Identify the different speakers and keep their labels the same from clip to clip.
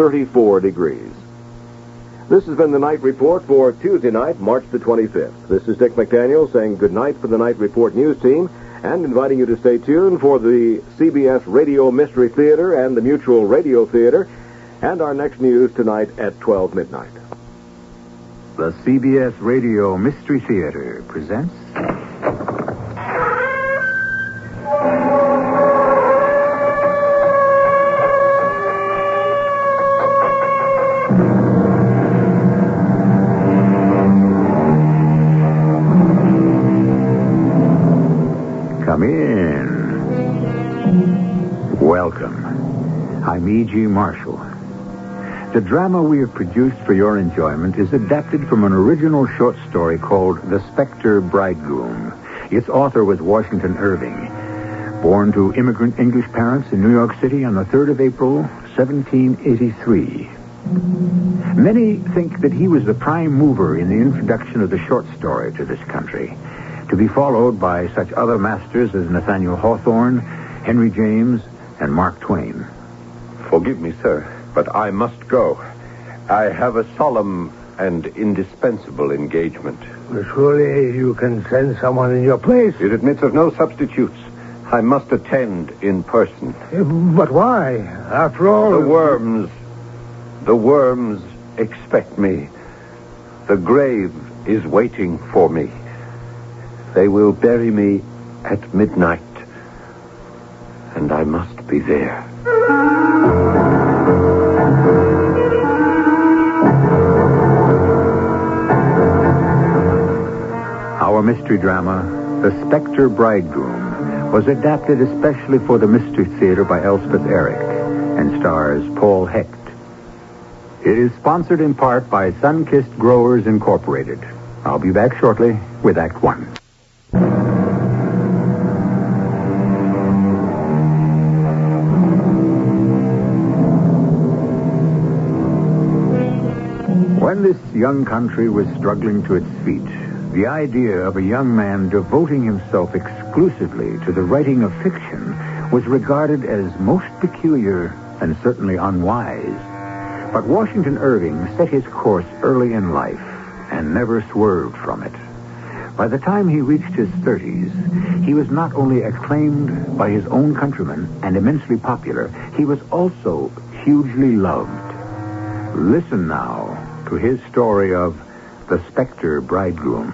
Speaker 1: 34 degrees. This has been the Night Report for Tuesday night, March the 25th. This is Dick McDaniel saying good night for the Night Report news team and inviting you to stay tuned for the CBS Radio Mystery Theater and the Mutual Radio Theater and our next news tonight at 12 midnight.
Speaker 2: The CBS Radio Mystery Theater presents... Come in. Welcome. I'm E.G. Marshall. The drama we have produced for your enjoyment is adapted from an original short story called The Specter, Bridegroom. Its author was Washington Irving, born to immigrant English parents in New York City on the 3rd of April, 1783. Many think that he was the prime mover in the introduction of the short story to this country, to be followed by such other masters as Nathaniel Hawthorne, Henry James, and Mark Twain.
Speaker 3: Forgive me, sir, but I must go. I have a solemn and indispensable engagement.
Speaker 4: Well, surely you can send someone in your place.
Speaker 3: It admits of no substitutes. I must attend in person.
Speaker 4: But why? After all...
Speaker 3: The worms expect me. The grave is waiting for me. They will bury me at midnight, and I must be there.
Speaker 2: Our mystery drama, The Specter Bridegroom, was adapted especially for the Mystery Theater by Elspeth Eric and stars Paul Hecht. It is sponsored in part by Sunkissed Growers Incorporated. I'll be back shortly with Act One. When this young country was struggling to its feet, the idea of a young man devoting himself exclusively to the writing of fiction was regarded as most peculiar and certainly unwise. But Washington Irving set his course early in life and never swerved from it. By the time he reached his 30s, he was not only acclaimed by his own countrymen and immensely popular, he was also hugely loved. Listen now to his story of The Specter Bridegroom.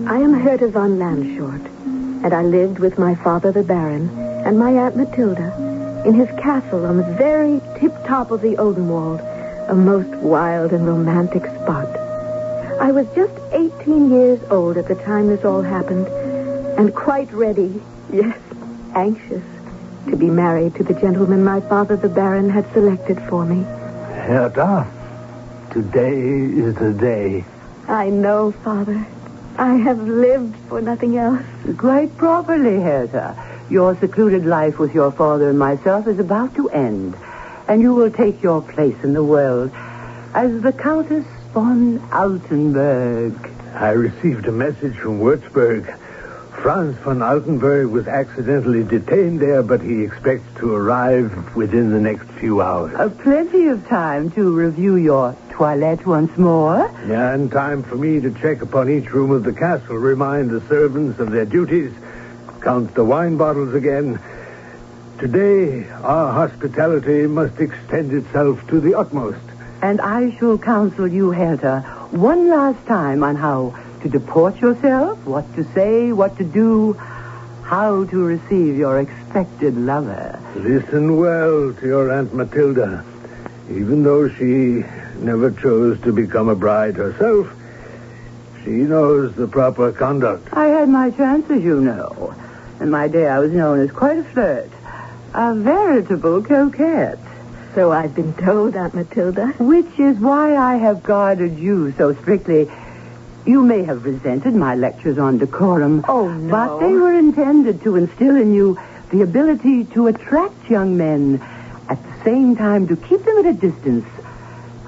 Speaker 5: I am Herta von Landshort, and I lived with my father, the Baron, and my Aunt Matilda in his castle on the very tip-top of the Odenwald, a most wild and romantic spot. I was just 18 years old at the time this all happened, and quite ready, yes, anxious, to be married to the gentleman my father, the Baron, had selected for me.
Speaker 4: Herta, today is the day.
Speaker 5: I know, Father. I have lived for nothing else.
Speaker 6: Quite properly, Herta. Your secluded life with your father and myself is about to end, and you will take your place in the world as the Countess von Altenburg.
Speaker 4: I received a message from Würzburg. Franz von Altenburg was accidentally detained there, but he expects to arrive within the next few hours.
Speaker 6: Plenty of time to review your toilette once more.
Speaker 4: Yeah, and time for me to check upon each room of the castle, remind the servants of their duties, count the wine bottles again. Today, our hospitality must extend itself to the utmost.
Speaker 6: And I shall counsel you, Herta, one last time on how to deport yourself, what to say, what to do, how to receive your expected lover.
Speaker 4: Listen well to your Aunt Matilda. Even though she never chose to become a bride herself, she knows the proper conduct.
Speaker 6: I had my chances, you know. In my day, I was known as quite a flirt. A veritable coquette.
Speaker 5: So I've been told, Aunt Matilda.
Speaker 6: Which is why I have guarded you so strictly. You may have resented my lectures on decorum.
Speaker 5: Oh, no.
Speaker 6: But they were intended to instill in you the ability to attract young men, at the same time to keep them at a distance.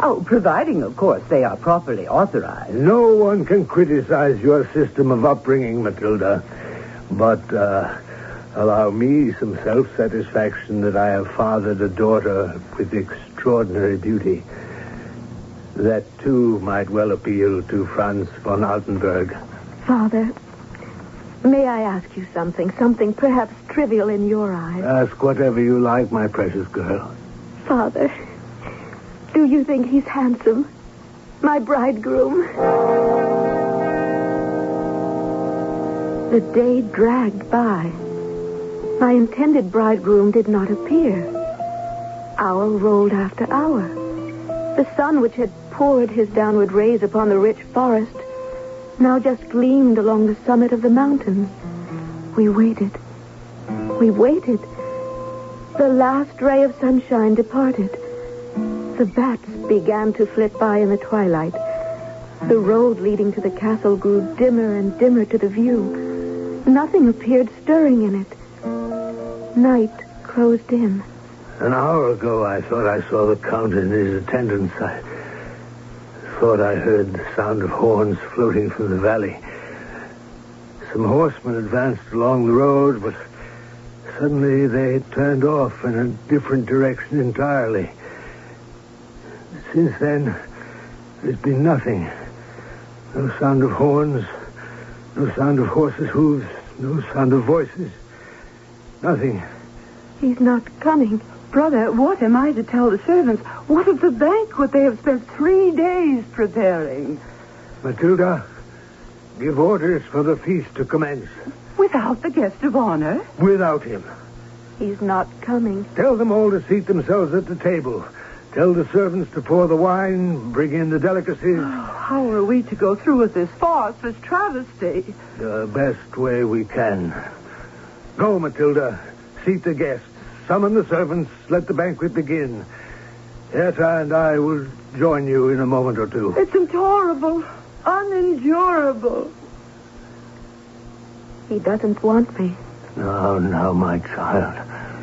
Speaker 6: Oh, providing, of course, they are properly authorized.
Speaker 4: No one can criticize your system of upbringing, Matilda. But Allow me some self-satisfaction that I have fathered a daughter with extraordinary beauty. That, too, might well appeal to Franz von Altenburg.
Speaker 5: Father, may I ask you something? Something perhaps trivial in your eyes.
Speaker 4: Ask whatever you like, my precious girl.
Speaker 5: Father, do you think he's handsome? My bridegroom? The day dragged by. My intended bridegroom did not appear. Hour rolled after hour. The sun, which had poured his downward rays upon the rich forest, now just gleamed along the summit of the mountains. We waited. We waited. The last ray of sunshine departed. The bats began to flit by in the twilight. The road leading to the castle grew dimmer and dimmer to the view. Nothing appeared stirring in it. Night closed in.
Speaker 4: An hour ago, I thought I saw the Count and his attendants. I thought I heard the sound of horns floating from the valley. Some horsemen advanced along the road, but suddenly they turned off in a different direction entirely. Since then, there's been nothing. No sound of horns, no sound of horses' hooves, no sound of voices. Nothing.
Speaker 5: He's not coming.
Speaker 6: Brother, what am I to tell the servants? What of the banquet they have spent 3 days preparing?
Speaker 4: Matilda, give orders for the feast to commence.
Speaker 6: Without the guest of honor?
Speaker 4: Without him.
Speaker 5: He's not coming.
Speaker 4: Tell them all to seat themselves at the table. Tell the servants to pour the wine, bring in the delicacies.
Speaker 6: How are we to go through with this farce, this travesty?
Speaker 4: The best way we can. Go, Matilda. Seat the guests. Summon the servants. Let the banquet begin. Herta and I will join you in a moment or two.
Speaker 6: It's intolerable. Unendurable.
Speaker 5: He doesn't want me.
Speaker 4: No, my child.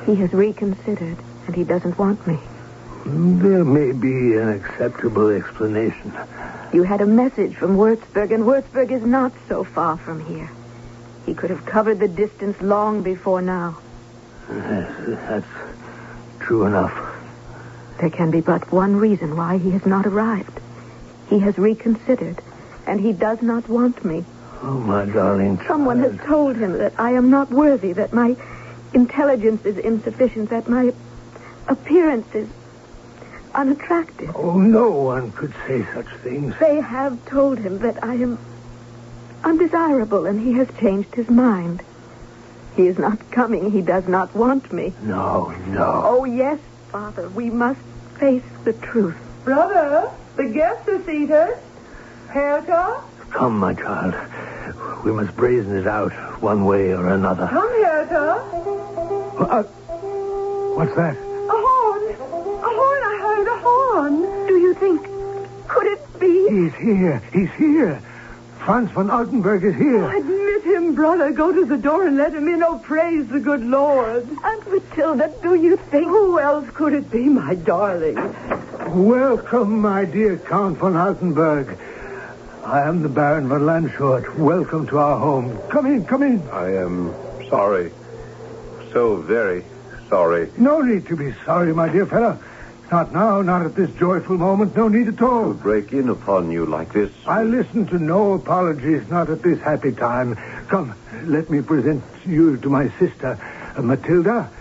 Speaker 5: He has reconsidered, and he doesn't want me.
Speaker 4: There may be an acceptable explanation.
Speaker 5: You had a message from Würzburg, and Würzburg is not so far from here. He could have covered the distance long before now.
Speaker 4: Yes, that's true enough.
Speaker 5: There can be but one reason why he has not arrived. He has reconsidered, and he does not want me.
Speaker 4: Oh, my darling child.
Speaker 5: Someone has told him that I am not worthy, that my intelligence is insufficient, that my appearance is unattractive.
Speaker 4: Oh, no one could say such things.
Speaker 5: They have told him that I am undesirable, and he has changed his mind. He is not coming. He does not want me.
Speaker 4: No.
Speaker 5: Oh, yes, Father. We must face the truth.
Speaker 6: Brother, the guests are seated. Herta?
Speaker 4: Come, my child. We must brazen it out one way or another.
Speaker 6: Come, Herta.
Speaker 4: What's that?
Speaker 6: A horn. A horn. I heard a horn.
Speaker 5: Do you think... Could it be...
Speaker 4: He's here. Franz von Altenburg is here.
Speaker 6: Admit him, brother. Go to the door and let him in. Oh, praise the good Lord.
Speaker 5: Aunt Matilda, do you think...
Speaker 6: Who else could it be, my darling?
Speaker 4: Welcome, my dear Count von Altenburg. I am the Baron von Landshort. Welcome to our home. Come in.
Speaker 3: I am sorry. So very sorry.
Speaker 4: No need to be sorry, my dear fellow. Not now, not at this joyful moment. No need at all.
Speaker 3: To break in upon you like this.
Speaker 4: I listen to no apologies, not at this happy time. Come, let me present you to my sister, Matilda.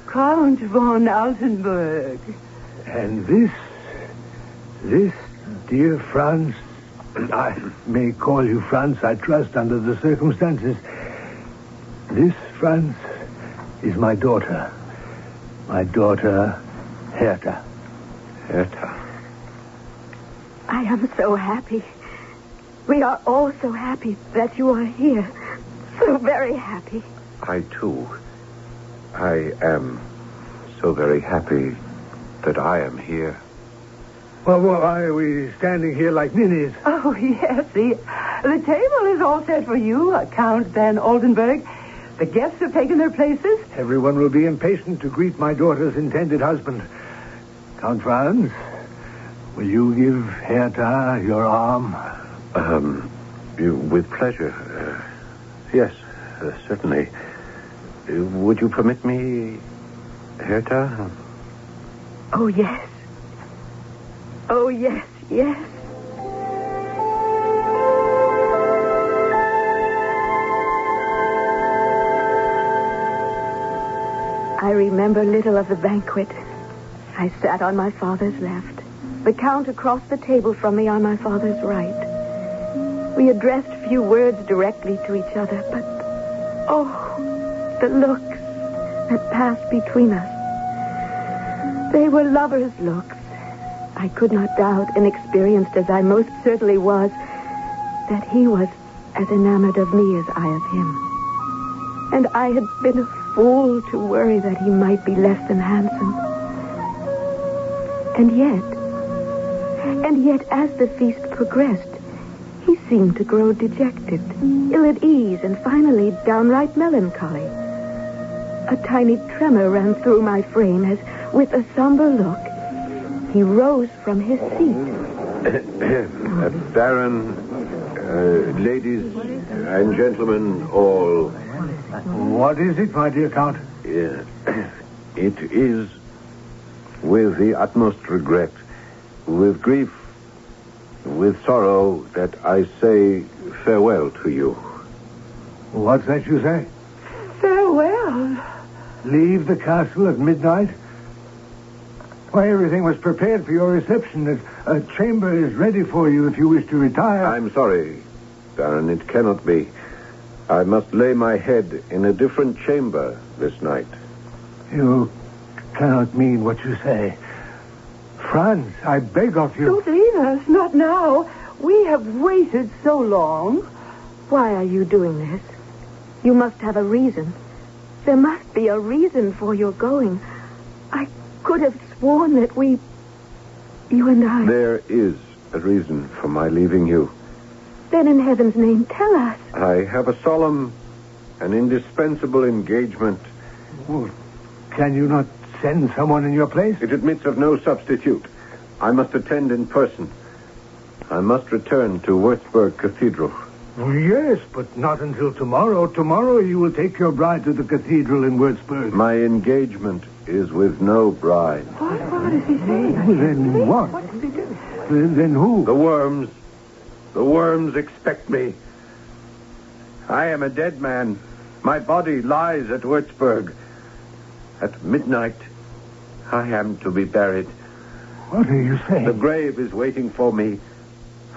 Speaker 6: Count von Altenburg.
Speaker 4: And this, dear Franz, I may call you Franz, I trust, under the circumstances. This, Franz, is my daughter. My daughter, Herta.
Speaker 3: Herta.
Speaker 5: I am so happy. We are all so happy that you are here. So very happy.
Speaker 3: I, too. I am so very happy that I am here.
Speaker 4: Well, why are we standing here like ninnies?
Speaker 6: Oh, yes. The table is all set for you, Count van Oldenburg. The guests have taken their places.
Speaker 4: Everyone will be impatient to greet my daughter's intended husband. Count Franz, will you give Herta your arm?
Speaker 3: With pleasure. Yes, certainly. Would you permit me, Hertha?
Speaker 5: Oh, yes. Oh, yes, yes. I remember little of the banquet. I sat on my father's left, the Count across the table from me on my father's right. We addressed few words directly to each other, but, oh, the looks that passed between us. They were lovers' looks. I could not doubt, inexperienced as I most certainly was, that he was as enamored of me as I of him. And I had been a fool to worry that he might be less than handsome. And yet, as the feast progressed, he seemed to grow dejected, ill at ease, and finally downright melancholy. A tiny tremor ran through my frame as, with a somber look, he rose from his seat.
Speaker 3: Baron, ladies and gentlemen, all.
Speaker 4: What is it, my dear Count?
Speaker 3: It is with the utmost regret, with grief, with sorrow, that I say farewell to you.
Speaker 4: What's that you say?
Speaker 6: Farewell.
Speaker 4: Leave the castle at midnight? Why, everything was prepared for your reception. A chamber is ready for you if you wish to retire.
Speaker 3: I'm sorry, Baron, it cannot be. I must lay my head in a different chamber this night.
Speaker 4: You cannot mean what you say. Franz, I beg of you.
Speaker 6: Don't leave us, not now. We have waited so long.
Speaker 5: Why are you doing this? You must have a reason. There must be a reason for your going. I could have sworn that you and I...
Speaker 3: There is a reason for my leaving you.
Speaker 5: Then in heaven's name, tell us.
Speaker 3: I have a solemn and indispensable engagement.
Speaker 4: Well, can you not send someone in your place?
Speaker 3: It admits of no substitute. I must attend in person. I must return to Würzburg Cathedral.
Speaker 4: Oh, yes, but not until tomorrow. Tomorrow you will take your bride to the cathedral in Würzburg.
Speaker 3: My engagement is with no bride.
Speaker 6: What is he saying?
Speaker 4: Then what?
Speaker 6: What did he do?
Speaker 4: Then who?
Speaker 3: The worms. The worms expect me. I am a dead man. My body lies at Würzburg. At midnight, I am to be buried.
Speaker 4: What are you saying?
Speaker 3: The grave is waiting for me.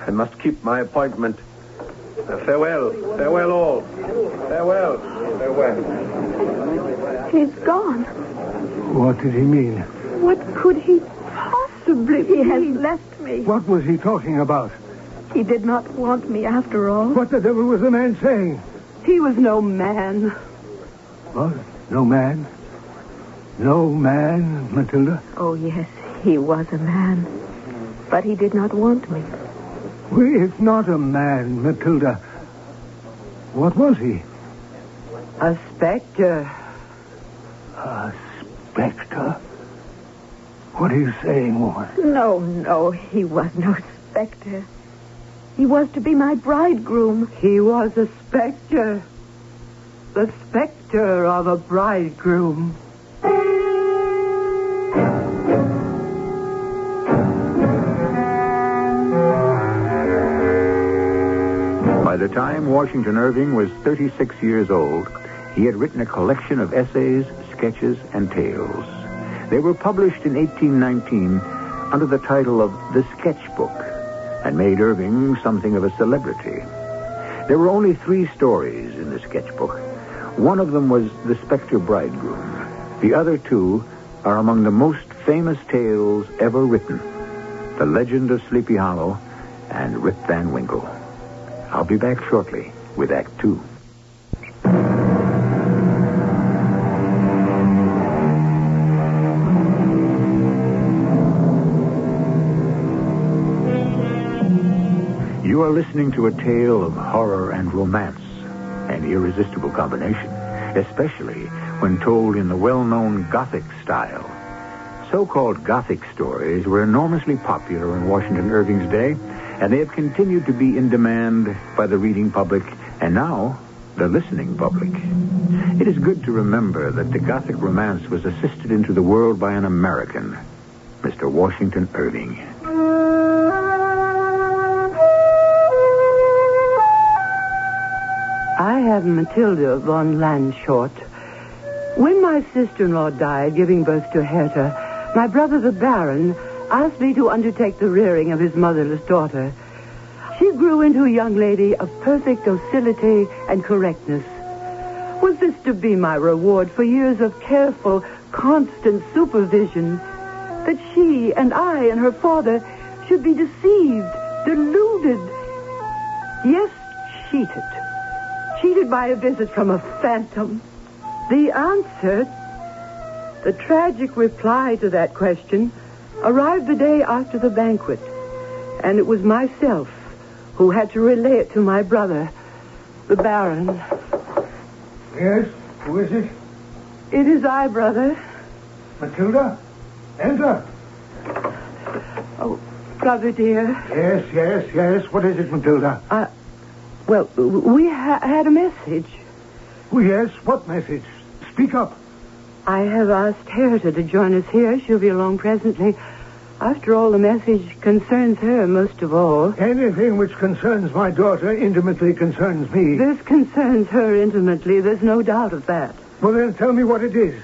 Speaker 3: I must keep my appointment. Farewell. Farewell all. Farewell. Farewell.
Speaker 5: He's gone.
Speaker 4: What did he mean?
Speaker 5: What could he possibly mean? He has left me.
Speaker 4: What was he talking about?
Speaker 5: He did not want me after all.
Speaker 4: What the devil was the man saying?
Speaker 6: He was no man.
Speaker 4: What? No man? No man, Matilda?
Speaker 5: Oh, yes, he was a man. But he did not want me.
Speaker 4: It's not a man, Matilda. What was he?
Speaker 6: A specter.
Speaker 4: A specter? What are you saying, woman?
Speaker 5: No, he was no specter. He was to be my bridegroom.
Speaker 6: He was a specter. The specter of a bridegroom.
Speaker 2: By the time Washington Irving was 36 years old, he had written a collection of essays, sketches, and tales. They were published in 1819 under the title of The Sketchbook, and made Irving something of a celebrity. There were only 3 stories in the sketchbook. One of them was The Specter Bridegroom. The other 2 are among the most famous tales ever written: The Legend of Sleepy Hollow and Rip Van Winkle. I'll be back shortly with Act 2. You are listening to a tale of horror and romance, an irresistible combination, especially when told in the well-known Gothic style. So-called Gothic stories were enormously popular in Washington Irving's day, and they have continued to be in demand by the reading public and now the listening public. It is good to remember that the Gothic romance was assisted into the world by an American, Mr. Washington Irving.
Speaker 6: I have Matilda von Landshort. When my sister-in-law died, giving birth to Herta, my brother the Baron asked me to undertake the rearing of his motherless daughter. She grew into a young lady of perfect docility and correctness. Was this to be my reward for years of careful, constant supervision? That she and I and her father should be deceived, deluded, yes, cheated. Cheated by a visit from a phantom? The answer, the tragic reply to that question, arrived the day after the banquet. And it was myself who had to relay it to my brother, the Baron.
Speaker 4: Yes? Who is it?
Speaker 6: It is I, brother.
Speaker 4: Matilda? Enter.
Speaker 6: Oh, brother dear.
Speaker 4: Yes. What is it, Matilda?
Speaker 6: Well, we had a message.
Speaker 4: Oh, yes. What message? Speak up.
Speaker 6: I have asked Herta to join us here. She'll be along presently. After all, the message concerns her most of all.
Speaker 4: Anything which concerns my daughter intimately concerns me.
Speaker 6: This concerns her intimately. There's no doubt of that.
Speaker 4: Well, then tell me what it is.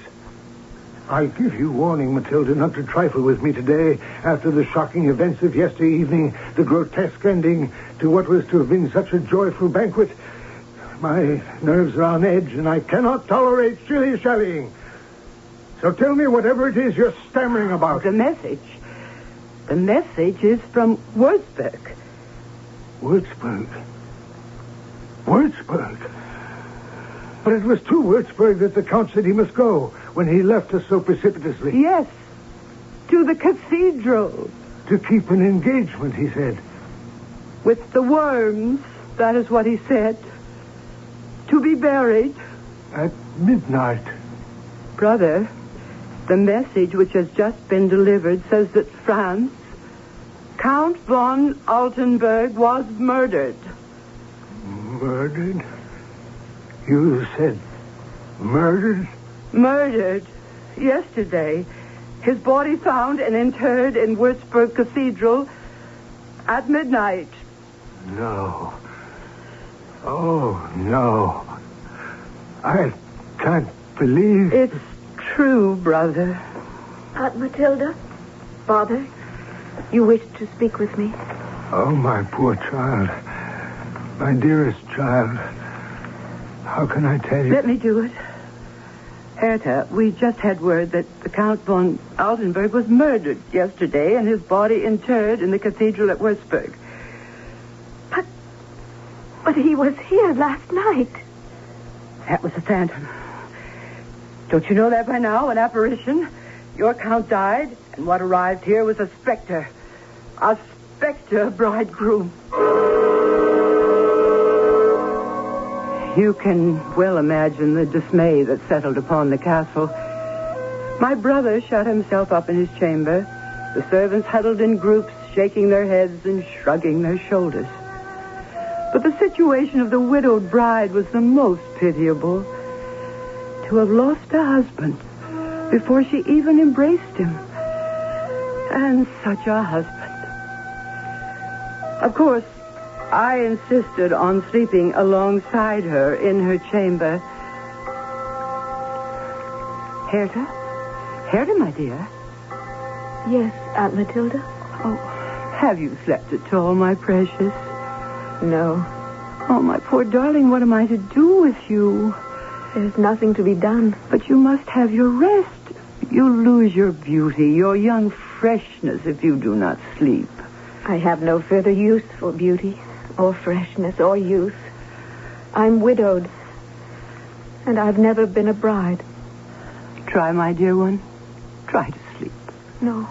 Speaker 4: I give you warning, Matilda, not to trifle with me today after the shocking events of yesterday evening, the grotesque ending to what was to have been such a joyful banquet. My nerves are on edge, and I cannot tolerate shilly-shallying. So tell me whatever it is you're stammering about.
Speaker 6: The message is from Würzburg.
Speaker 4: Würzburg? But it was to Würzburg that the Count said he must go when he left us so precipitously.
Speaker 6: Yes, to the cathedral.
Speaker 4: To keep an engagement, he said.
Speaker 6: With the worms, that is what he said. To be buried.
Speaker 4: At midnight.
Speaker 6: Brother, the message which has just been delivered says that France, Count von Altenburg, was murdered.
Speaker 4: Murdered? You said murdered?
Speaker 6: Murdered. Yesterday. His body found and interred in Würzburg Cathedral at midnight.
Speaker 4: No. Oh, no. I can't believe...
Speaker 6: It's true, brother.
Speaker 5: Aunt Matilda? Father? You wished to speak with me?
Speaker 4: Oh, my poor child. My dearest child. How can I tell you?
Speaker 6: Let me do it. Herta, we just had word that the Count von Altenburg was murdered yesterday and his body interred in the cathedral at Würzburg.
Speaker 5: But he was here last night.
Speaker 6: That was a phantom. Don't you know that by now? An apparition? Your Count died, and what arrived here was a specter. A specter bridegroom. You can well imagine the dismay that settled upon the castle. My brother shut himself up in his chamber. The servants huddled in groups, shaking their heads and shrugging their shoulders. But the situation of the widowed bride was the most pitiable. To have lost a husband before she even embraced him. And such a husband. Of course, I insisted on sleeping alongside her in her chamber. Herta? Herta, my dear?
Speaker 5: Yes, Aunt Matilda?
Speaker 6: Oh, have you slept at all, my precious?
Speaker 5: No.
Speaker 6: Oh, my poor darling, what am I to do with you?
Speaker 5: There's nothing to be done.
Speaker 6: But you must have your rest. You'll lose your beauty, your young freshness if you do not sleep.
Speaker 5: I have no further use for beauty, or freshness, or youth. I'm widowed, and I've never been a bride.
Speaker 6: Try, my dear one. Try to sleep.
Speaker 5: No.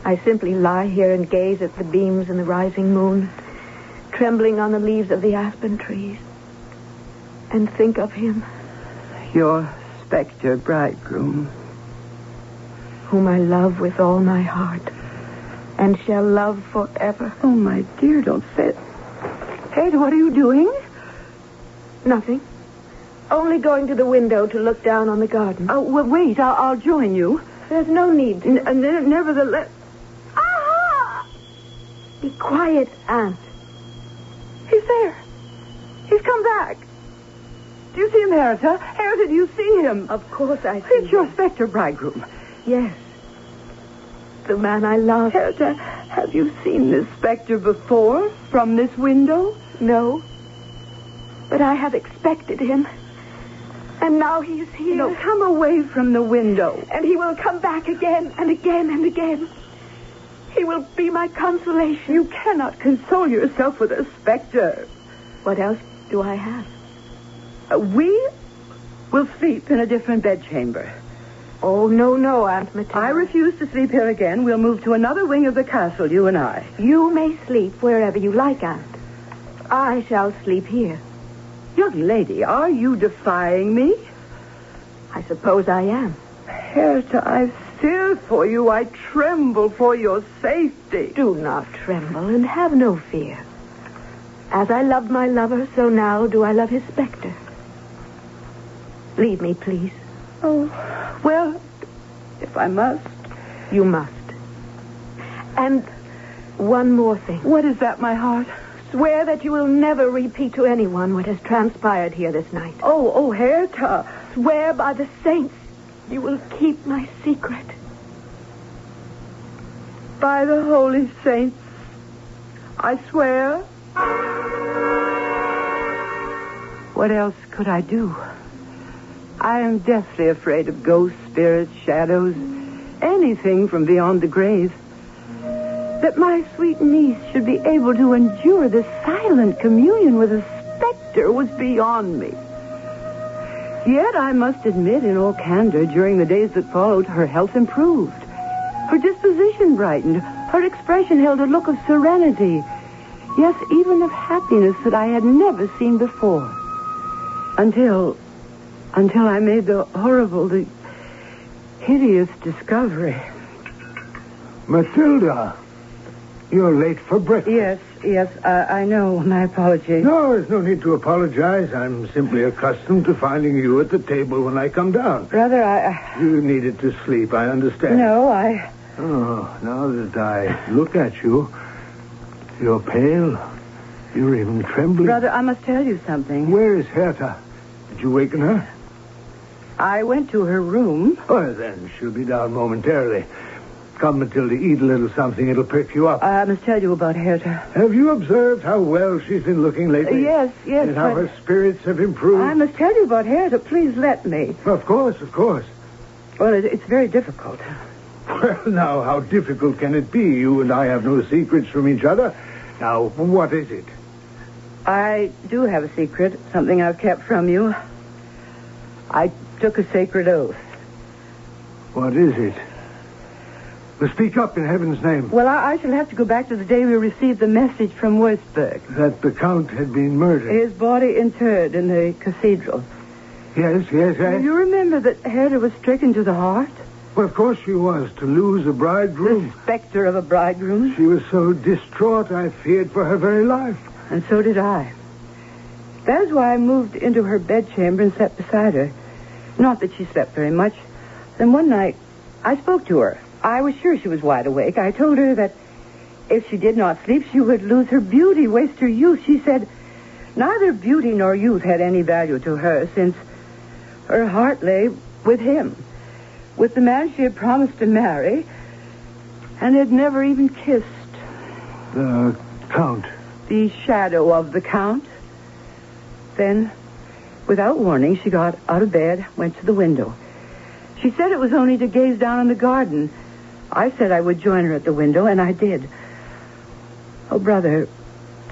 Speaker 5: I simply lie here and gaze at the beams and the rising moon, trembling on the leaves of the aspen trees, and think of him.
Speaker 6: Your Specter bridegroom.
Speaker 5: Whom I love with all my heart, and shall love forever.
Speaker 6: Oh, my dear, don't say it. Hey, what are you doing?
Speaker 5: Nothing. only going to the window to look down on the garden.
Speaker 6: Oh, well, wait. I'll join you.
Speaker 5: There's no need to.
Speaker 6: Nevertheless... Ah!
Speaker 5: Be quiet, Aunt.
Speaker 6: He's there. He's come back. Do you see him, Herta? Herta, do you see him?
Speaker 5: Of course I see
Speaker 6: It's your
Speaker 5: him.
Speaker 6: Specter, Bridegroom.
Speaker 5: Yes. The man I love.
Speaker 6: Herta, have you seen this Specter before from this window?
Speaker 5: No. But I have expected him. And now he is here.
Speaker 6: No, come away from the window.
Speaker 5: And he will come back again and again and again. He will be my consolation.
Speaker 6: You cannot console yourself with a Specter.
Speaker 5: What else do I have?
Speaker 6: We will sleep in a different bedchamber.
Speaker 5: Oh, no, Aunt Matilda.
Speaker 6: I refuse to sleep here again. We'll move to another wing of the castle, you and I.
Speaker 5: You may sleep wherever you like, Aunt. I shall sleep here.
Speaker 6: Young lady, are you defying me?
Speaker 5: I suppose I am.
Speaker 6: Herta, I fear for you. I tremble for your safety.
Speaker 5: Do not tremble and have no fear. As I loved my lover, so now do I love his Specter. Leave me, please.
Speaker 6: Oh, well, if I must.
Speaker 5: You must. And one more thing.
Speaker 6: What is that, my heart?
Speaker 5: Swear that you will never repeat to anyone what has transpired here this night.
Speaker 6: Oh, Herta.
Speaker 5: Swear by the saints you will keep my secret.
Speaker 6: By the holy saints, I swear. What else could I do? I am deathly afraid of ghosts, spirits, shadows, anything from beyond the grave. That my sweet niece should be able to endure this silent communion with a Specter was beyond me. Yet I must admit in all candor, during the days that followed, her health improved. Her disposition brightened. Her expression held a look of serenity. Yes, even of happiness that I had never seen before. Until I made the horrible, the hideous discovery.
Speaker 4: Matilda, you're late for breakfast.
Speaker 6: Yes, I know. My apologies.
Speaker 4: No, there's no need to apologize. I'm simply accustomed to finding you at the table when I come down.
Speaker 6: Brother,
Speaker 4: You needed to sleep, I understand.
Speaker 6: No,
Speaker 4: Oh, now that I look at you, you're pale. You're even trembling.
Speaker 6: Brother, I must tell you something.
Speaker 4: Where is Herta? Did you waken her?
Speaker 6: I went to her room.
Speaker 4: Oh, then she'll be down momentarily. Come, Matilda, eat a little something. It'll perk you up.
Speaker 6: I must tell you about Herta.
Speaker 4: Have you observed how well she's been looking lately?
Speaker 6: Yes.
Speaker 4: And how her spirits have improved?
Speaker 6: I must tell you about Herta. Please let me.
Speaker 4: Of course.
Speaker 6: Well, it's very difficult.
Speaker 4: Well, now, how difficult can it be? You and I have no secrets from each other. Now, what is it?
Speaker 6: I do have a secret, something I've kept from you. I took a sacred oath.
Speaker 4: What is it? Well, speak up in heaven's name.
Speaker 6: Well, I shall have to go back to the day we received the message from Würzburg.
Speaker 4: That the Count had been murdered.
Speaker 6: His body interred in the cathedral.
Speaker 4: Yes.
Speaker 6: You remember that Herta was stricken to the heart?
Speaker 4: Well, of course she was. To lose a bridegroom.
Speaker 6: The specter of a bridegroom.
Speaker 4: She was so distraught, I feared for her very life.
Speaker 6: And so did I. That is why I moved into her bedchamber and slept beside her. Not that she slept very much. Then one night, I spoke to her. I was sure she was wide awake. I told her that if she did not sleep, she would lose her beauty, waste her youth. She said neither beauty nor youth had any value to her, since her heart lay with him, with the man she had promised to marry and had never even kissed.
Speaker 4: The Count.
Speaker 6: The shadow of the Count. Then, without warning, she got out of bed, went to the window. She said it was only to gaze down on the garden. I said I would join her at the window, and I did. Oh, brother,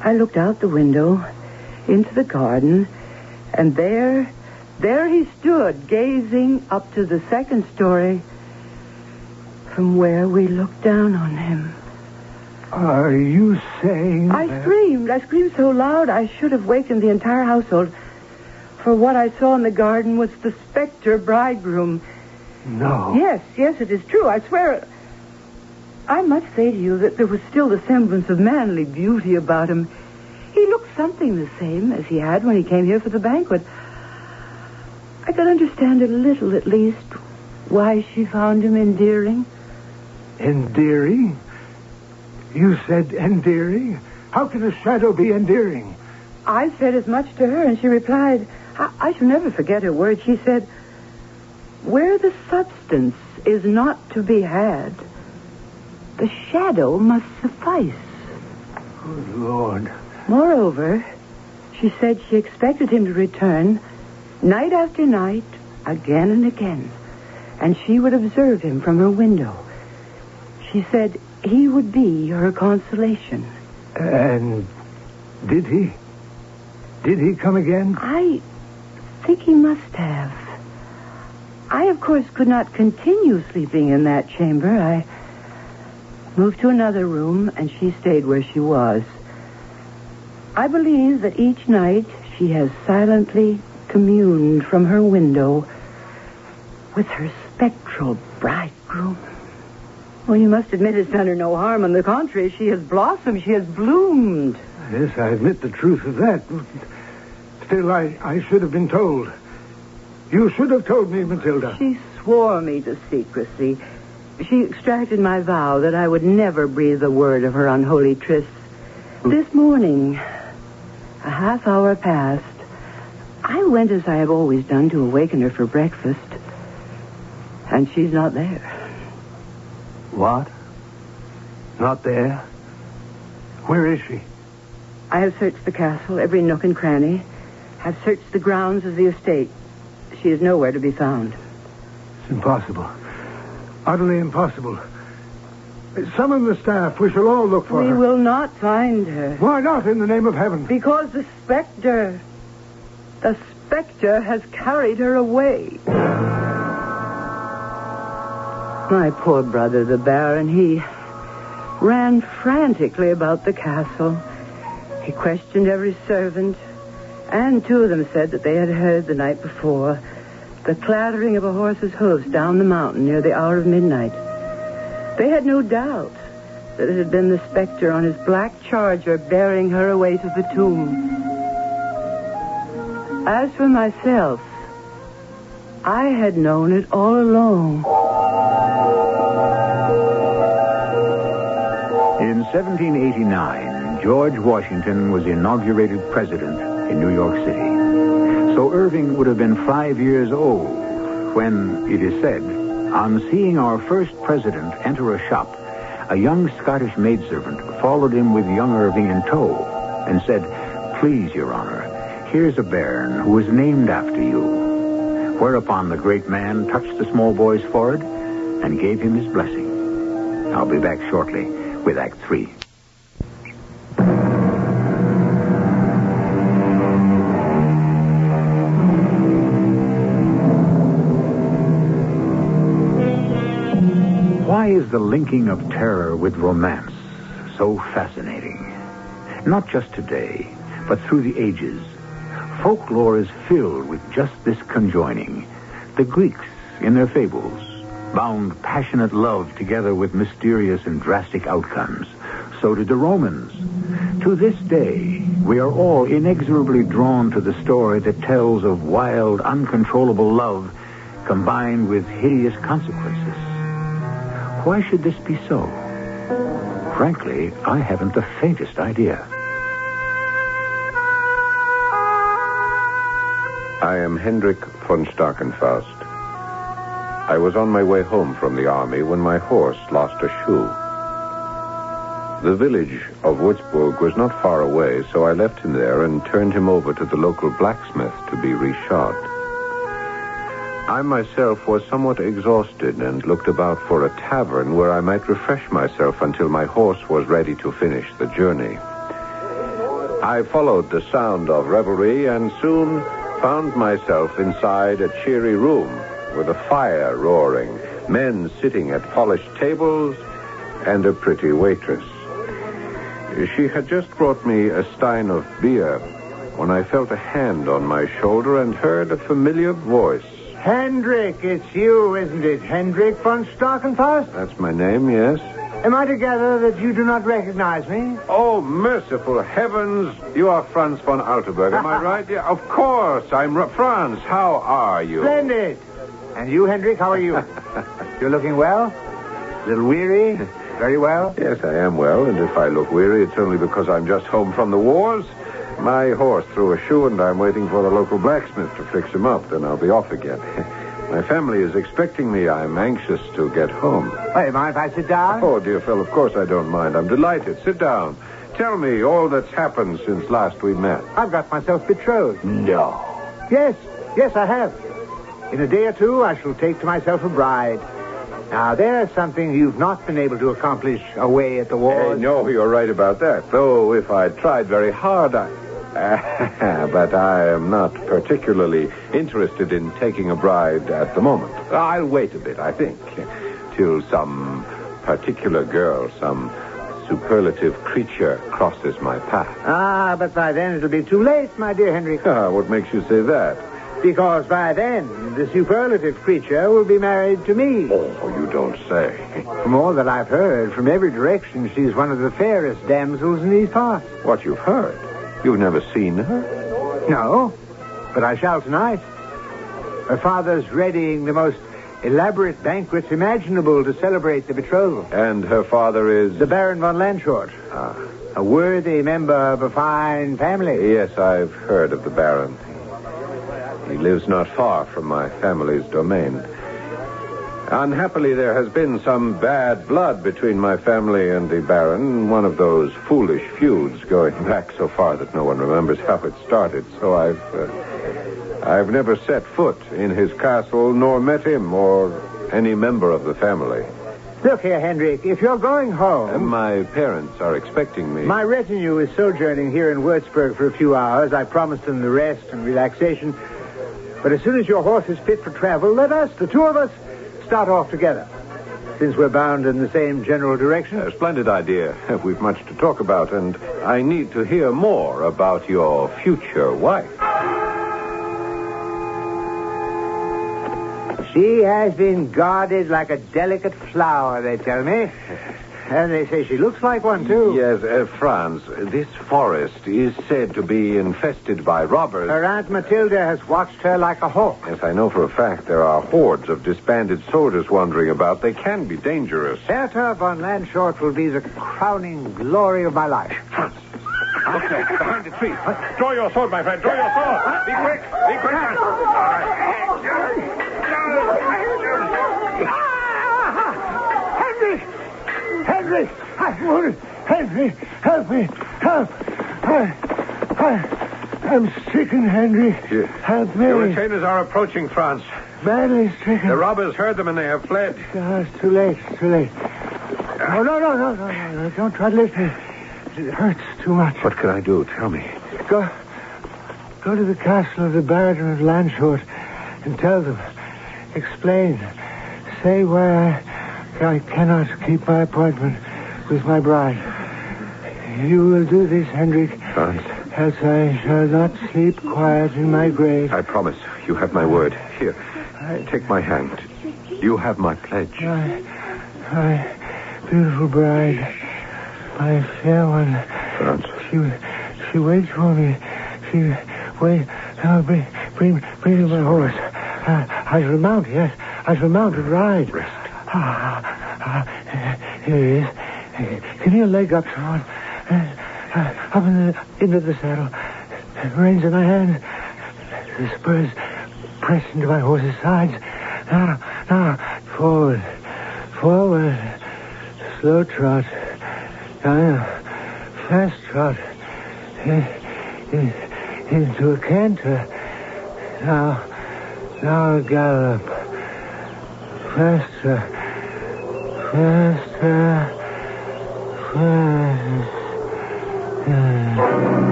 Speaker 6: I looked out the window into the garden, and there he stood, gazing up to the second story from where we looked down on him.
Speaker 4: Are you saying
Speaker 6: I screamed so loud I should have wakened the entire household. For what I saw in the garden was the Specter bridegroom.
Speaker 4: No.
Speaker 6: Yes, it is true. I swear it. I must say to you that there was still the semblance of manly beauty about him. He looked something the same as he had when he came here for the banquet. I could understand a little, at least, why she found him endearing.
Speaker 4: Endearing? You said endearing? How can a shadow be endearing?
Speaker 6: I said as much to her, and she replied, I shall never forget her words. She said, where the substance is not to be had, the shadow must suffice.
Speaker 4: Good Lord.
Speaker 6: Moreover, she said she expected him to return night after night, again and again, and she would observe him from her window. She said he would be her consolation.
Speaker 4: And did he? Did he come again?
Speaker 6: I think he must have. I, of course, could not continue sleeping in that chamber. I moved to another room, and she stayed where she was. I believe that each night she has silently communed from her window with her spectral bridegroom. Well, you must admit it's done her no harm. On the contrary, she has blossomed. She has bloomed.
Speaker 4: Yes, I admit the truth of that. Still, I should have been told. You should have told me, Matilda.
Speaker 6: She swore me to secrecy. She extracted my vow that I would never breathe a word of her unholy trysts. This morning, a half hour past, I went as I have always done to awaken her for breakfast. And she's not there.
Speaker 4: What? Not there? Where is she?
Speaker 6: I have searched the castle, every nook and cranny. Have searched the grounds of the estate. She is nowhere to be found.
Speaker 4: It's impossible. Utterly impossible. Summon the staff. We shall all look for her.
Speaker 6: We will not find her.
Speaker 4: Why not, in the name of heaven?
Speaker 6: Because the Specter has carried her away. My poor brother, the Baron, he ran frantically about the castle. He questioned every servant, and two of them said that they had heard the night before the clattering of a horse's hoofs down the mountain near the hour of midnight. They had no doubt that it had been the Specter on his black charger bearing her away to the tomb. As for myself, I had known it all along.
Speaker 2: In 1789, George Washington was inaugurated president in New York City. So Irving would have been 5 years old when, it is said, on seeing our first president enter a shop, a young Scottish maidservant followed him with young Irving in tow and said, "Please, Your Honor, here's a bairn who is named after you." Whereupon the great man touched the small boy's forehead and gave him his blessing. I'll be back shortly with Act 3. Why is the linking of terror with romance so fascinating? Not just today, but through the ages. Folklore is filled with just this conjoining. The Greeks, in their fables, bound passionate love together with mysterious and drastic outcomes. So did the Romans. To this day, we are all inexorably drawn to the story that tells of wild, uncontrollable love combined with hideous consequences. Why should this be so? Frankly, I haven't the faintest idea.
Speaker 3: I am Hendrik von Starkenfaust. I was on my way home from the army when my horse lost a shoe. The village of Würzburg was not far away, so I left him there and turned him over to the local blacksmith to be reshod. I myself was somewhat exhausted and looked about for a tavern where I might refresh myself until my horse was ready to finish the journey. I followed the sound of revelry and soon found myself inside a cheery room with a fire roaring, men sitting at polished tables, and a pretty waitress. She had just brought me a stein of beer when I felt a hand on my shoulder and heard a familiar voice.
Speaker 7: Hendrik, it's you, isn't it? Hendrik von Starkenfaust?
Speaker 3: That's my name, yes.
Speaker 7: Am I to gather that you do not recognize me?
Speaker 3: Oh, merciful heavens. You are Franz von Altenburg, am I right? Yeah, of course. I'm Franz. How are you?
Speaker 7: Splendid. And you, Hendrik, how are you? You're looking well? A little weary? Very well?
Speaker 3: Yes, I am well, and if I look weary, it's only because I'm just home from the wars. My horse threw a shoe, and I'm waiting for the local blacksmith to fix him up. Then I'll be off again. My family is expecting me. I'm anxious to get home.
Speaker 7: Hey, mind if I sit down?
Speaker 3: Oh, dear fellow, of course I don't mind. I'm delighted. Sit down. Tell me all that's happened since last we met.
Speaker 7: I've got myself betrothed.
Speaker 3: No.
Speaker 7: Yes, I have. In a day or two, I shall take to myself a bride. Now, there's something you've not been able to accomplish away at the wars.
Speaker 3: No, you're right about that. Though, if I tried very hard, but I am not particularly interested in taking a bride at the moment. I'll wait a bit, I think, till some particular girl, some superlative creature crosses my path.
Speaker 7: But by then it'll be too late, my dear Hendrik.
Speaker 3: What makes you say that?
Speaker 7: Because by then, the superlative creature will be married to me.
Speaker 3: Oh, you don't say.
Speaker 7: From all that I've heard, from every direction, she's one of the fairest damsels in these parts.
Speaker 3: What you've heard? You've never seen her?
Speaker 7: No, but I shall tonight. Her father's readying the most elaborate banquets imaginable to celebrate the betrothal.
Speaker 3: And her father is?
Speaker 7: The Baron von Landshort. A worthy member of a fine family.
Speaker 3: Yes, I've heard of the Baron. He lives not far from my family's domain. Unhappily, there has been some bad blood between my family and the Baron, one of those foolish feuds going back so far that no one remembers how it started. So I've never set foot in his castle, nor met him or any member of the family.
Speaker 7: Look here, Hendrik, if you're going home...
Speaker 3: My parents are expecting me.
Speaker 7: My retinue is sojourning here in Würzburg for a few hours. I promised them the rest and relaxation. But as soon as your horse is fit for travel, let us, the two of us, start off together. Since we're bound in the same general direction.
Speaker 3: A splendid idea. We've much to talk about, and I need to hear more about your future wife.
Speaker 7: She has been guarded like a delicate flower, they tell me. And they say she looks like one, too.
Speaker 3: Yes, Franz, this forest is said to be infested by robbers.
Speaker 7: Her Aunt Matilda has watched her like a hawk.
Speaker 3: Yes, I know for a fact there are hordes of disbanded soldiers wandering about. They can be dangerous.
Speaker 7: Bertha von Landshort will be the crowning glory of my life.
Speaker 3: Franz, look there, behind the tree. Draw your sword, my friend, draw your sword. Be quick, be quick. All right.
Speaker 4: Henry! I'm wounded! Henry! Help me! Help! I'm stricken, Henry. Help me.
Speaker 3: The retainers are approaching, Franz.
Speaker 4: Badly stricken.
Speaker 3: The robbers heard them and they have fled.
Speaker 4: It's too late. It's too late. No. Don't try to lift me. It hurts too much.
Speaker 3: What can I do? Tell me.
Speaker 4: Go to the castle of the Baron of Landshort and tell them. Explain. Say why I cannot keep my appointment with my bride. You will do this, Hendrik.
Speaker 3: Franz.
Speaker 4: Else I shall not sleep quiet in my grave.
Speaker 3: I promise. You have my word. Here, take my hand. You have my pledge.
Speaker 4: My beautiful bride. My fair one.
Speaker 3: Franz.
Speaker 4: She waits for me. Bring me my horse. I shall mount, yes. I shall mount and ride.
Speaker 3: Rest.
Speaker 4: Here he is. Give me a leg up, someone. Up into the saddle. Reins in my hand. The spurs press into my horse's sides. Now, forward. Slow trot. Fast trot. Into a canter. Now gallop. Faster.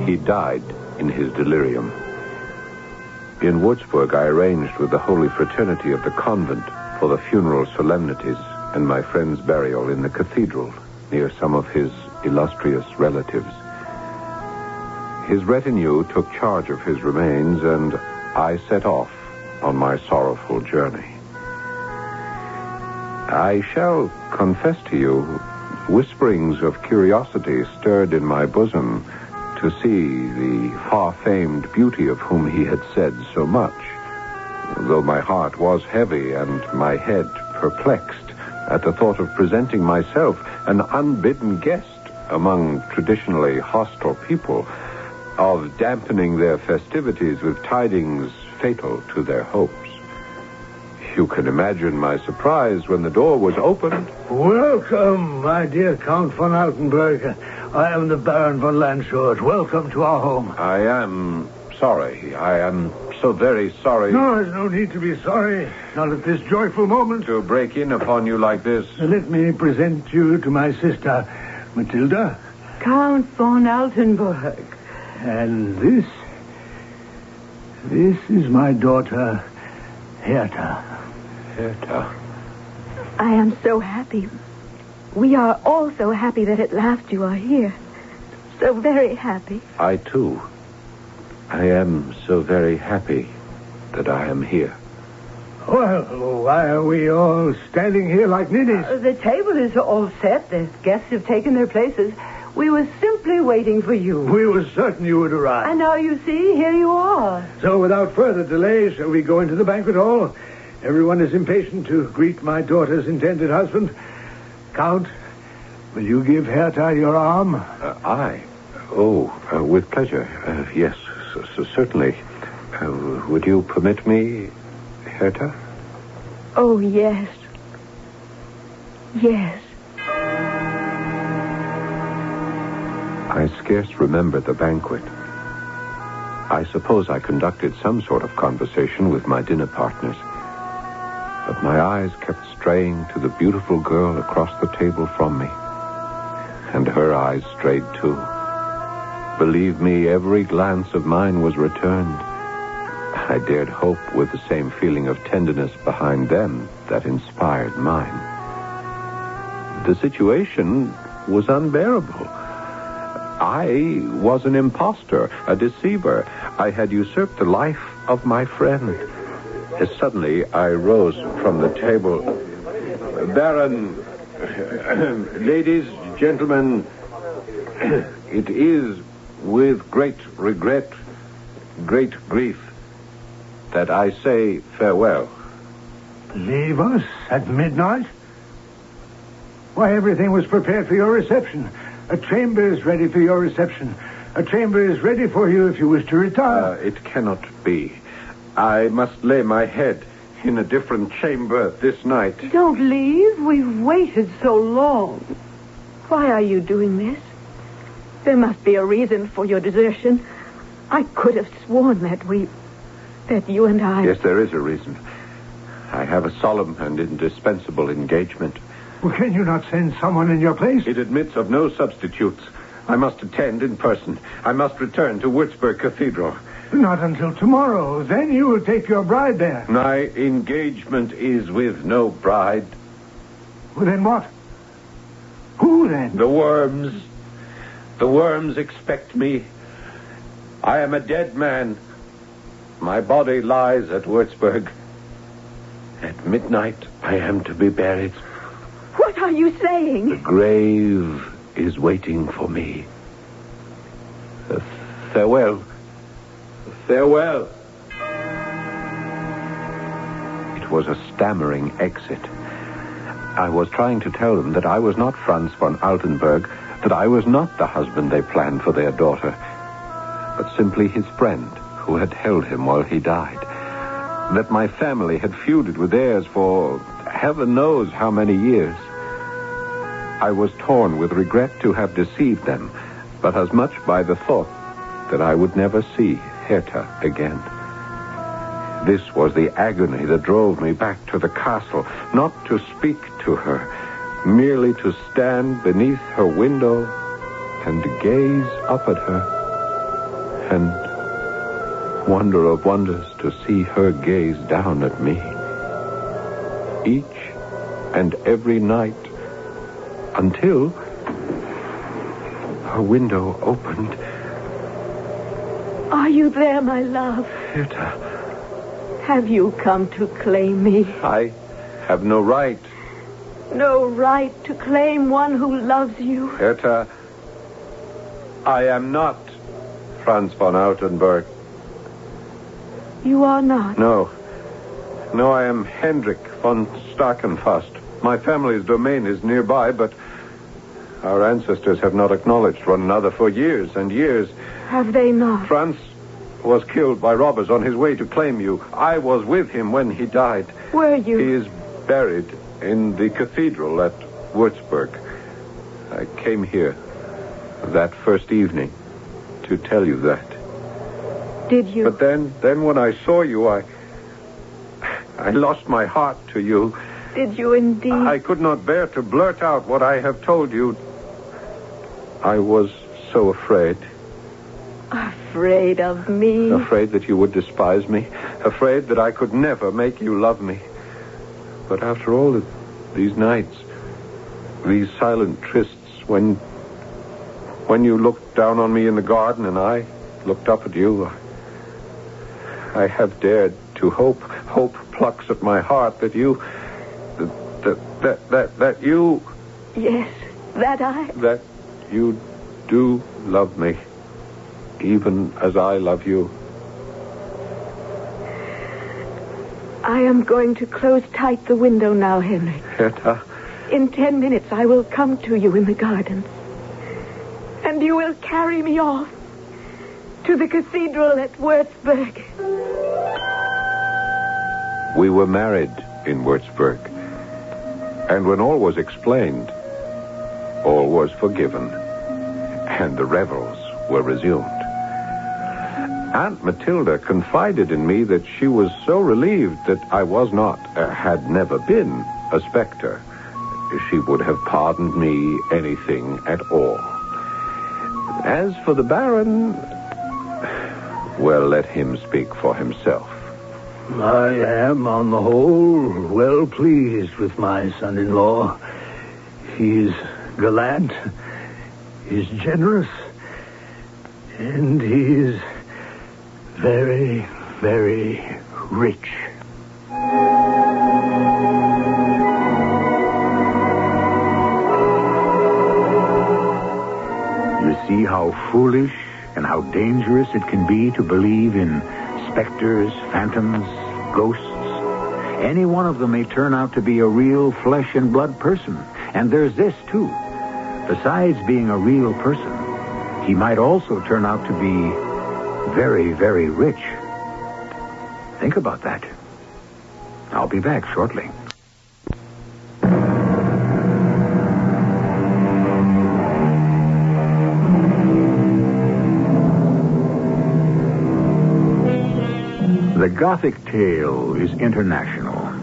Speaker 3: He died in his delirium. In Würzburg, I arranged with the Holy Fraternity of the convent for the funeral solemnities and my friend's burial in the cathedral near some of his illustrious relatives. His retinue took charge of his remains, and I set off on my sorrowful journey. I shall confess to you, whisperings of curiosity stirred in my bosom to see the far-famed beauty of whom he had said so much, though my heart was heavy and my head perplexed at the thought of presenting myself an unbidden guest among traditionally hostile people, of dampening their festivities with tidings fatal to their hopes. You can imagine my surprise when the door was opened.
Speaker 4: Welcome, my dear Count von Altenburg. I am the Baron von Landshort. Welcome to our home.
Speaker 3: I am sorry. I am so very sorry.
Speaker 4: No, there's no need to be sorry. Not at this joyful moment.
Speaker 3: To break in upon you like this.
Speaker 4: Let me present you to my sister, Matilda.
Speaker 6: Count von Altenburg.
Speaker 4: And this is my daughter, Hertha.
Speaker 3: Hertha.
Speaker 5: I am so happy. We are all so happy that at last you are here. So very happy.
Speaker 3: I, too. I am so very happy that I am here.
Speaker 4: Well, why are we all standing here like ninnies?
Speaker 6: The table is all set. The guests have taken their places. We were simply waiting for you.
Speaker 4: We were certain you would arrive.
Speaker 6: And now you see, here you are.
Speaker 4: So without further delay, shall we go into the banquet hall? Everyone is impatient to greet my daughter's intended husband. Count, will you give Hertha your arm?
Speaker 3: I? Oh, with pleasure. Yes, certainly. Would you permit me, Hertha?
Speaker 5: Oh, yes. Yes.
Speaker 3: I scarce remember the banquet. I suppose I conducted some sort of conversation with my dinner partners. But my eyes kept straying to the beautiful girl across the table from me. And her eyes strayed too. Believe me, every glance of mine was returned. I dared hope with the same feeling of tenderness behind them that inspired mine. The situation was unbearable. I was an impostor, a deceiver. I had usurped the life of my friend. Suddenly, I rose from the table. Baron, ladies, gentlemen, it is with great regret, great grief, that I say farewell.
Speaker 4: Leave us at midnight? Why, everything was prepared for your reception. A chamber is ready for your reception. A chamber is ready for you if you wish to retire.
Speaker 3: It cannot be. I must lay my head in a different chamber this night.
Speaker 6: Don't leave. We've waited so long.
Speaker 5: Why are you doing this? There must be a reason for your desertion. I could have sworn that you and I...
Speaker 3: Yes, there is a reason. I have a solemn and indispensable engagement.
Speaker 4: Well, can you not send someone in your place?
Speaker 3: It admits of no substitutes. I must attend in person. I must return to Würzburg Cathedral.
Speaker 4: Not until tomorrow. Then you will take your bride there.
Speaker 3: My engagement is with no bride.
Speaker 4: Well, then what? Who, then?
Speaker 3: The worms. The worms expect me. I am a dead man. My body lies at Würzburg. At midnight, I am to be buried.
Speaker 5: What are you saying?
Speaker 3: The grave is waiting for me. Farewell. Farewell. It was a stammering exit. I was trying to tell them that I was not Franz von Altenburg, that I was not the husband they planned for their daughter, but simply his friend who had held him while he died. That my family had feuded with theirs for heaven knows how many years. I was torn with regret to have deceived them, but as much by the thought that I would never see Hertha again. This was the agony that drove me back to the castle, not to speak to her, merely to stand beneath her window and gaze up at her, and wonder of wonders to see her gaze down at me. Each and every night, until her window opened.
Speaker 5: Are you there, my love?
Speaker 3: Hertha,
Speaker 5: Have you come to claim me?
Speaker 3: I have no right
Speaker 5: no right to claim one who loves you?
Speaker 3: Hertha, I am not Franz von Altenburg.
Speaker 5: You are not?
Speaker 3: No. No, I am Hendrik von Starkenfast. My family's domain is nearby, but our ancestors have not acknowledged one another for years and years.
Speaker 5: Have they not?
Speaker 3: Franz was killed by robbers on his way to claim you. I was with him when he died.
Speaker 5: Were you?
Speaker 3: He is buried in the cathedral at Würzburg. I came here that first evening to tell you that.
Speaker 5: Did you?
Speaker 3: But then when I saw you, I lost my heart to you.
Speaker 5: Did you indeed?
Speaker 3: I could not bear to blurt out what I have told you. I was so afraid.
Speaker 5: Afraid of me?
Speaker 3: Afraid that you would despise me. Afraid that I could never make you love me. But after all these nights, these silent trysts, when you looked down on me in the garden and I looked up at you, I have dared to hope. Hope plucks at my heart that you... That you...
Speaker 5: Yes,
Speaker 3: That you do love me, even as I love you.
Speaker 5: I am going to close tight the window now, Henrik.
Speaker 3: Hertha.
Speaker 5: In 10 minutes, I will come to you in the gardens. And you will carry me off to the cathedral at Würzburg.
Speaker 3: We were married in Würzburg. And when all was explained, all was forgiven. And the revels were resumed. Aunt Matilda confided in me that she was so relieved that I was not, had never been, a Specter. She would have pardoned me anything at all. As for the Baron, well, let him speak for himself.
Speaker 4: I am, on the whole, well pleased with my son-in-law. He's gallant, he's generous, and he's very, very rich.
Speaker 2: You see how foolish and how dangerous it can be to believe in specters, phantoms, ghosts. Any one of them may turn out to be a real flesh and blood person. And there's this, too. Besides being a real person, he might also turn out to be very, very rich. Think about that. I'll be back shortly. The Gothic tale is international.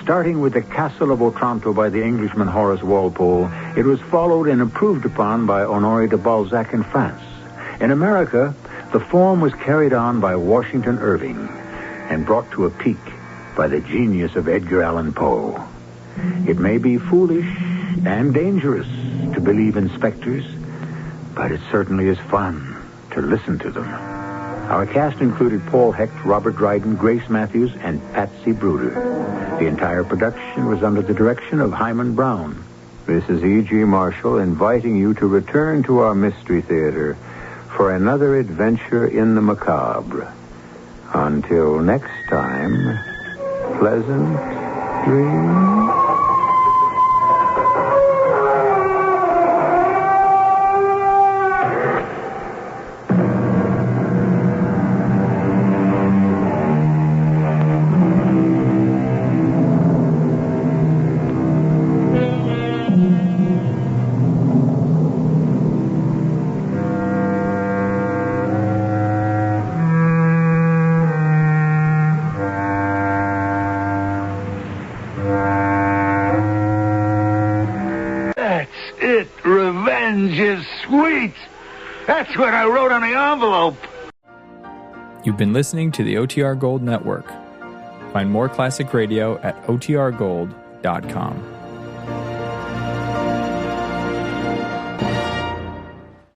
Speaker 2: Starting with the Castle of Otranto by the Englishman Horace Walpole, it was followed and improved upon by Honoré de Balzac in France. In America, the form was carried on by Washington Irving and brought to a peak by the genius of Edgar Allan Poe. It may be foolish and dangerous to believe in specters, but it certainly is fun to listen to them. Our cast included Paul Hecht, Robert Dryden, Grace Matthews, and Patsy Bruder. The entire production was under the direction of Hyman Brown. This is E.G. Marshall inviting you to return to our Mystery Theater for another adventure in the macabre. Until next time, pleasant dreams.
Speaker 4: Sweet! That's what I wrote on the envelope.
Speaker 8: You've been listening to the OTR Gold Network. Find more classic radio at otrgold.com.